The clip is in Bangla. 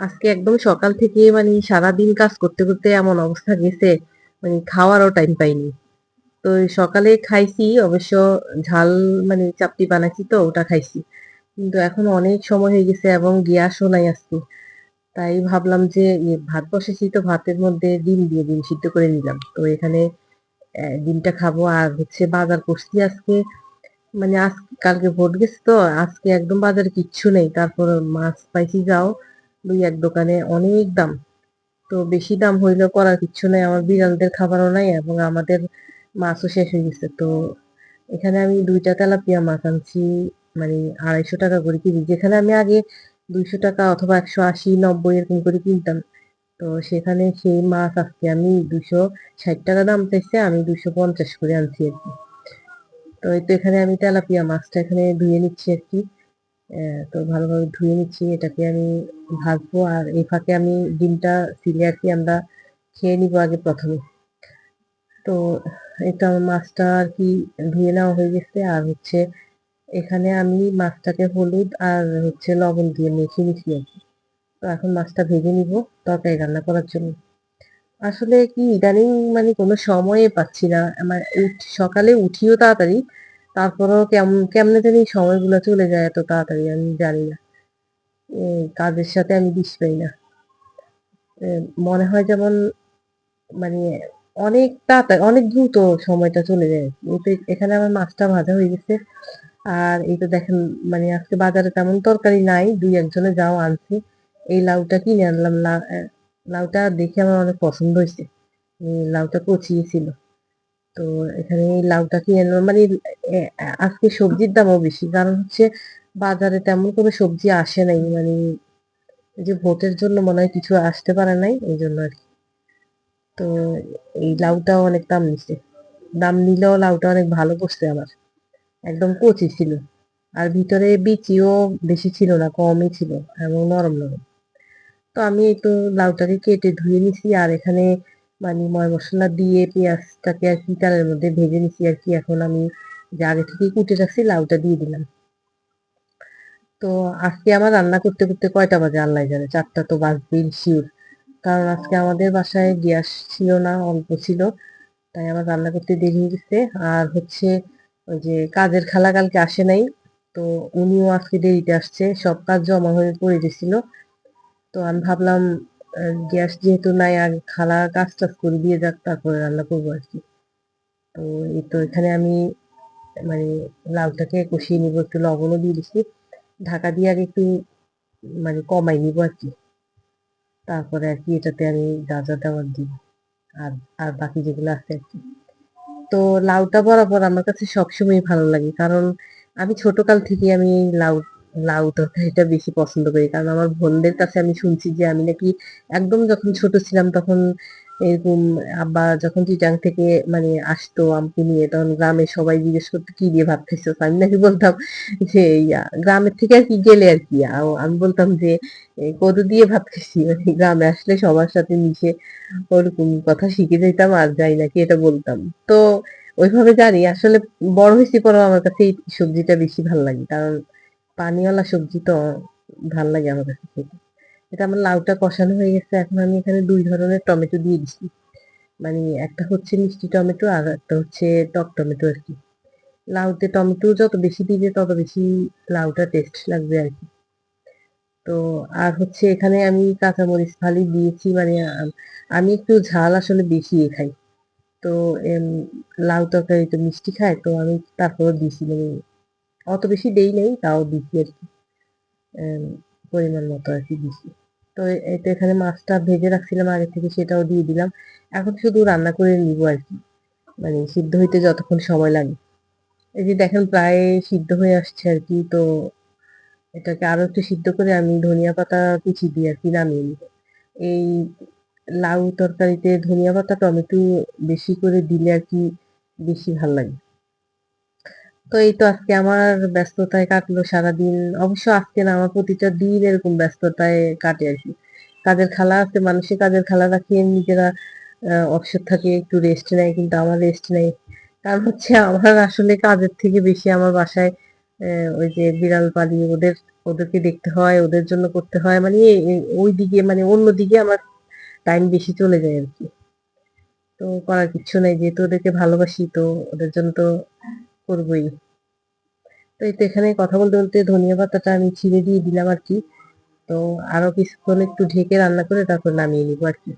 আজকে একদম সকাল থেকে মানে সারাদিন কাজ করতে করতে এমন অবস্থা গেছে, মানে খাওয়ারও টাইম পাইনি। তো এই সকালে খাইছি অবশ্য, ঝাল মানে চাপটি বানাইছি তো ওটা খাইছি, কিন্তু এখন অনেক সময় হয়ে গেছে এবং গ্যাসও নাই আজকে। তাই ভাবলাম যে ভাত বসেছি তো ভাতের মধ্যে ডিম দিয়ে ডিম সিদ্ধ করে নিলাম। তো এখানে ডিমটা খাবো আর হচ্ছে বাজার করছি আজকে। মানে আজ কালকে ভোট গেছে তো আজকে একদম বাজারে কিচ্ছু নেই। তারপর মাছ পাইছি যাও দুই এক দোকানে অনেক দাম। তো বেশি দাম হইলেও করার কিচ্ছু নাই, আমার বিড়ালদের খাবারও নাই এবং আমাদের মাছও শেষ হয়ে গেছে। তো এখানে আমি দুইটা তেলাপিয়া মাছ আনছি, মানে 250 টাকা করে কেজি, যেখানে আমি আগে 200 টাকা অথবা 180 90 এরকম করে কিনতাম। তো সেখানে সেই মাছ আজকে আমি 260 টাকা দাম চাইছে, আমি 250 করে আনছি আর কি। তো এই তো এখানে আমি তেলাপিয়া মাছটা এখানে ধুয়ে নিচ্ছি আর কি। তো ভালোভাবে ধুয়ে নিচ্ছি, এটাকে আমি ভাজবো আর এই ফাঁকে আমি ডিমটা চিলে আর কি আমরা খেয়ে নিবো আগে প্রথমে। তো এটা আমার মাছটা আর কি ধুয়ে নেওয়া হয়ে গেছে আর হচ্ছে এখানে আমি মাছটাকে হলুদ আর হচ্ছে লবণ দিয়ে মেখে নিচ্ছি আর কি। তো এখন মাছটা ভেজে নিব তরকারি রান্না করার জন্য। আসলে কি ইদানিং মানে কোনো সময়ে পাচ্ছি না, আমার সকালে উঠিও তাড়াতাড়ি, তারপরেও কেমনে জানি সময়গুলো চলে যায় এত তাড়াতাড়ি আমি জানি না। কাজের সাথে আমি দিশ পাই না। মনে হয় যেমন মানে অনেক তাড়াতাড়ি অনেক দ্রুত সময়টা চলে যায়। এই তো এখানে আমার মাছটা ভাজা হয়ে গেছে। আর এই তো দেখেন, মানে আজকে বাজারে তেমন তরকারি নাই, দুই একজনে যাও আনছি। এই লাউটা কিনে আনলাম, লাউটা দেখে আমার অনেক পছন্দ হয়েছে। লাউটা কচি ছিল। তো এখানে এই লাউটা কিনে আনলাম, মানে আজকে সবজির দামও বেশি, কারণ হচ্ছে বাজারে তেমন কোনো সবজি আসে নাই, মানে এই যে ভোটের জন্য মনে হয় কিছু আসতে পারে নাই এই জন্য আর কি। তো এই লাউটাও অনেক দাম নিচ্ছে, দাম নিলেও লাউটা অনেক ভালো করছে আমার, একদম কচি ছিল। আর ভিতরে বিচিও বেশি ছিল না, কমই ছিল এবং নরম নরম। তো আমি একটু লাউটাকে কেটে ধুয়ে নিছি আর এখানে মানে ময় মশলা দিয়ে পেঁয়াজটাকে আর কি তেলের মধ্যে ভেজে নিছি আর কি। এখন আমি যে আগে থেকে কুটে রাখছি লাউটা দিয়ে দিলাম। তো আজকে আমার রান্না করতে করতে কয়টা বাজে আল্লাহ জানে, 4টা তো বাজবেই শিওর। কারণ আজকে আমাদের বাসায় গ্যাস ছিল না, অল্প ছিল, তাই আমার রান্না করতে দেরি হয়ে গেছে। আর হচ্ছে ওই যে কাজের খালা কালকে আসে নাই, তো উনিও আজকে দেরিতে আসছে, সব কাজ জমা হয়ে পড়ে গেছিল। তো আমি ভাবলাম গ্যাস যেহেতু নাই আগে খালা কাজ টাজ করে দিয়ে যাক তারপরে রান্না করবো আর কি। তো এই তো এখানে আমি মানে লাউটাকে কষিয়ে নিবো, একটু লবণও দিয়ে দিচ্ছি, ঢাকা দিয়ে আগে একটু মানে কমাই নিবো আর কি। তারপরে আর কি এটাতে আমি যা যা দেওয়ার দিব আর আর বাকি যেগুলো আছে আর কি। তো লাউটা বরাবর আমার কাছে সবসময় ভালো লাগে, কারণ আমি ছোটকাল থেকে আমি এই লাউ লাউ তরকারিটা বেশি পছন্দ করি। কারণ আমার বোনদের কাছে আমি শুনছি যে আমি নাকি একদম যখন ছোট ছিলাম তখন এরকম আব্বা যখন চিটাং থেকে মানে আসতো আমাকে নিয়ে, তখন গ্রামে সবাই জিজ্ঞেস করতো কি দিয়ে ভাত খাইছো, আমি নাকি বলতাম যে গ্রামের থেকে আর কি গেলে আর কি আমি বলতাম যে কদু দিয়ে ভাত খাইছি, মানে গ্রামে আসলে সবার সাথে মিশে ওরকম কথা শিখে যেতাম আর যাই নাকি এটা বলতাম। তো ওইভাবে জানি আসলে বড় হয়েছি পরেও আমার কাছে এই সবজিটা বেশি ভাল লাগে, কারণ পানিওয়ালা সবজি তো ভাল লাগে আমার কাছে খেতে। এটা আমার লাউটা কষানো হয়ে গেছে, এখন আমি এখানে দুই ধরনের টমেটো দিয়ে দিচ্ছি, মানে একটা হচ্ছে মিষ্টি টমেটো আর একটা হচ্ছে টক টমেটো আর কি। লাউতে টমেটো যত বেশি দিবে তত বেশি লাউটা টেস্ট লাগবে আর কি। তো আর হচ্ছে এখানে আমি কাঁচামরিচ ফালি দিয়েছি, মানে আমি একটু ঝাল আসলে বেশি খাই। তো এম, লাউ তরকারি তো মিষ্টি খায়, তো আমি তারপরে দিছি, মানে অত বেশি দেই নাই, তাও দিছি আর কি। এম, পরিমাণ মতো আর কি দিছি। তো এই তো এখানে মাছটা ভেজে রাখছিলাম আগে থেকে, সেটাও দিয়ে দিলাম। এখন শুধু রান্না করে নিব আর কি, মানে সিদ্ধ হইতে যতক্ষণ সময় লাগে। এই যে দেখেন প্রায় সিদ্ধ হয়ে আসছে আর কি। তো এটাকে আরো একটু সিদ্ধ করে আমি ধনিয়া পাতা কুচি দিয়ে আর কি নামিয়ে নিব। এই লাউ তরকারিতে ধনিয়া পাতা টমেটো বেশি করে দিলে আর কি বেশি ভাল লাগে। তো এই তো আজকে আমার ব্যস্ততায় কাটলো সারাদিন। অবশ্য আজকে না, আমার প্রতিটা দিন এরকম ব্যস্ততায় কাটে আর কি। কাজের খালা আছে, মানুষের কাজের খালা রাখিয়ে নিজেরা অবসর থাকে, একটু রেস্ট নেয়, কিন্তু আমার রেস্ট নেই। কারণ হচ্ছে আমার আসলে কাজের থেকে বেশি আমার বাসায় ওই যে বিড়াল পালি, ওদের ওদেরকে দেখতে হয়, ওদের জন্য করতে হয়। মানে ওইদিকে মানে অন্যদিকে আমার টাইম বেশি চলে যায় আরকি। তো করার কিচ্ছু নাই। যেহেতু ওদেরকে ভালোবাসি তো ওদের জন্য তো করবোই। তো এই তো এখানে কথা বলতে ধনিয়া পাতাটা আমি ছিঁড়ে দিয়ে দিলাম আরকি। তো আরো কিছুক্ষণ একটু ঢেকে রান্না করে তারপর নামিয়ে নিবো আরকি।